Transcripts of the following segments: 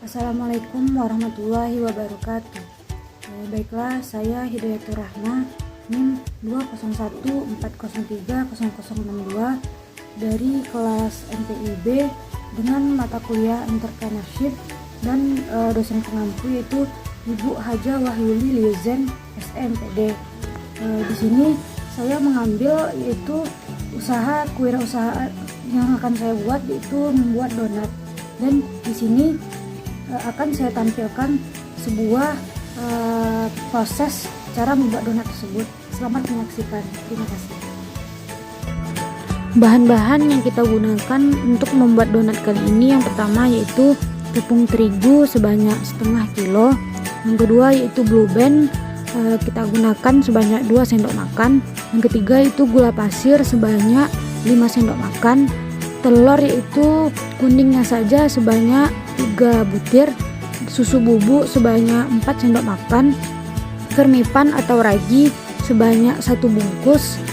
Assalamualaikum warahmatullahi wabarakatuh. Baiklah, saya Hidayatur Rahma, NIM 201403062 dari kelas MPIB dengan mata kuliah Entrepreneurship dan dosen pengampu yaitu Ibu Haja Wahyuli Liuzen SMPD. Di sini saya mengambil yaitu kewirausahaan yang akan saya buat, yaitu membuat donat, dan di sini akan saya tampilkan sebuah proses cara membuat donat tersebut. Selamat menyaksikan. Terima kasih. Bahan-bahan yang kita gunakan untuk membuat donat kali ini, yang pertama yaitu tepung terigu sebanyak setengah kilo. Yang kedua yaitu blue band, kita gunakan sebanyak 2 sendok makan. Yang ketiga itu gula pasir sebanyak 5 sendok makan. Telur yaitu kuningnya saja sebanyak 3 butir, susu bubuk sebanyak 4 sendok makan, vermipan atau ragi sebanyak 1 bungkus,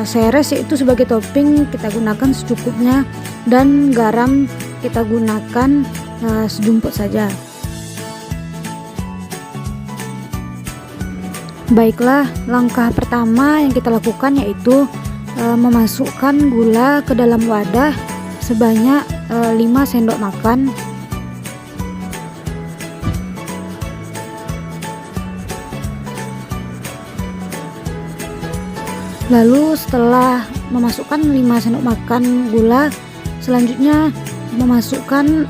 seres yaitu sebagai topping kita gunakan secukupnya, dan garam kita gunakan sejumput saja. Baiklah, langkah pertama yang kita lakukan yaitu memasukkan gula ke dalam wadah sebanyak 5 sendok makan. Lalu setelah memasukkan 5 sendok makan gula, selanjutnya memasukkan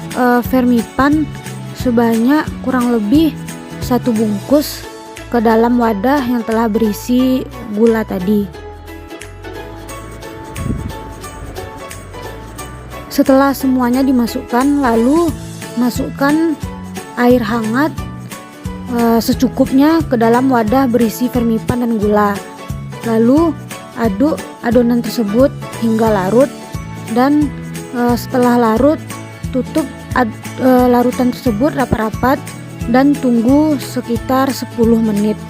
vermipan sebanyak kurang lebih 1 bungkus ke dalam wadah yang telah berisi gula tadi. Setelah semuanya dimasukkan, lalu masukkan air hangat secukupnya ke dalam wadah berisi vermipan dan gula. Lalu aduk adonan tersebut hingga larut, dan setelah larut tutup larutan tersebut rapat-rapat dan tunggu sekitar 10 menit.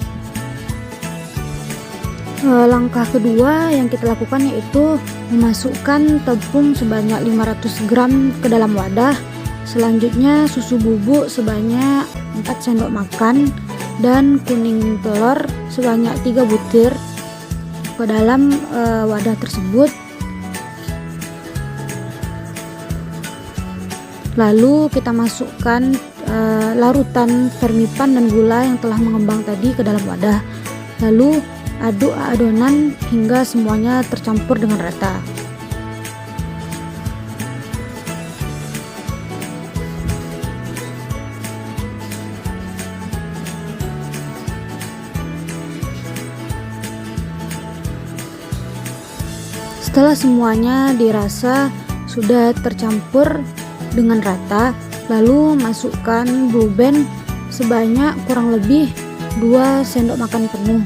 Langkah kedua yang kita lakukan yaitu memasukkan tepung sebanyak 500 gram ke dalam wadah. Selanjutnya susu bubuk sebanyak 4 sendok makan dan kuning telur sebanyak 3 butir ke dalam wadah tersebut. Lalu kita masukkan larutan vermipan dan gula yang telah mengembang tadi ke dalam wadah. Lalu aduk adonan hingga semuanya tercampur dengan rata. Setelah semuanya dirasa sudah tercampur dengan rata, lalu masukkan blue band sebanyak kurang lebih 2 sendok makan penuh.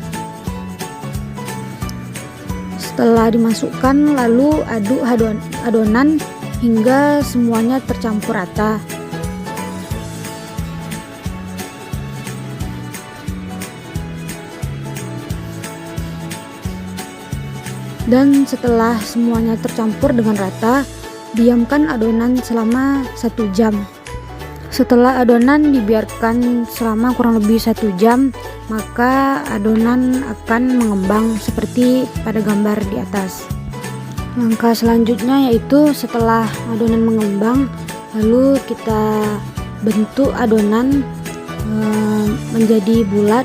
Setelah dimasukkan, lalu aduk adonan hingga semuanya tercampur rata. Dan setelah semuanya tercampur dengan rata, diamkan adonan selama 1 jam. Setelah adonan dibiarkan selama kurang lebih 1 jam, maka adonan akan mengembang seperti pada gambar di atas. Langkah selanjutnya yaitu setelah adonan mengembang, lalu kita bentuk adonan menjadi bulat,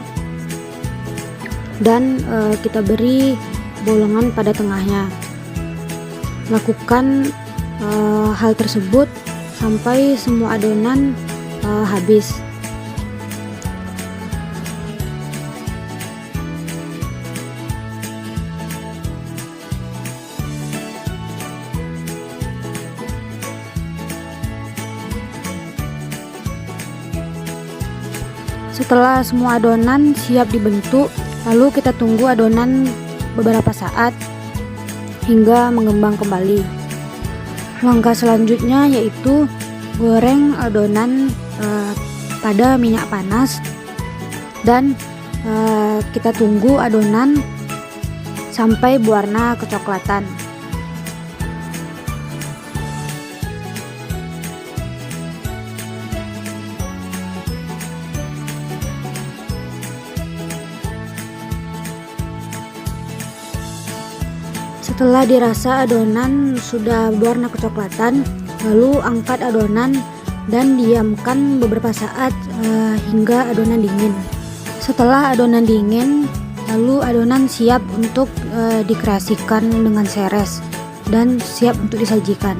dan kita beri bolongan pada tengahnya. Lakukan hal tersebut sampai semua adonan habis. Setelah semua adonan siap dibentuk, lalu kita tunggu adonan beberapa saat hingga mengembang kembali. Langkah selanjutnya yaitu goreng adonan pada minyak panas, dan kita tunggu adonan sampai berwarna kecoklatan. Setelah dirasa adonan sudah berwarna kecoklatan, lalu angkat adonan dan diamkan beberapa saat hingga adonan dingin. Setelah adonan dingin, lalu adonan siap untuk dikreasikan dengan seres dan siap untuk disajikan.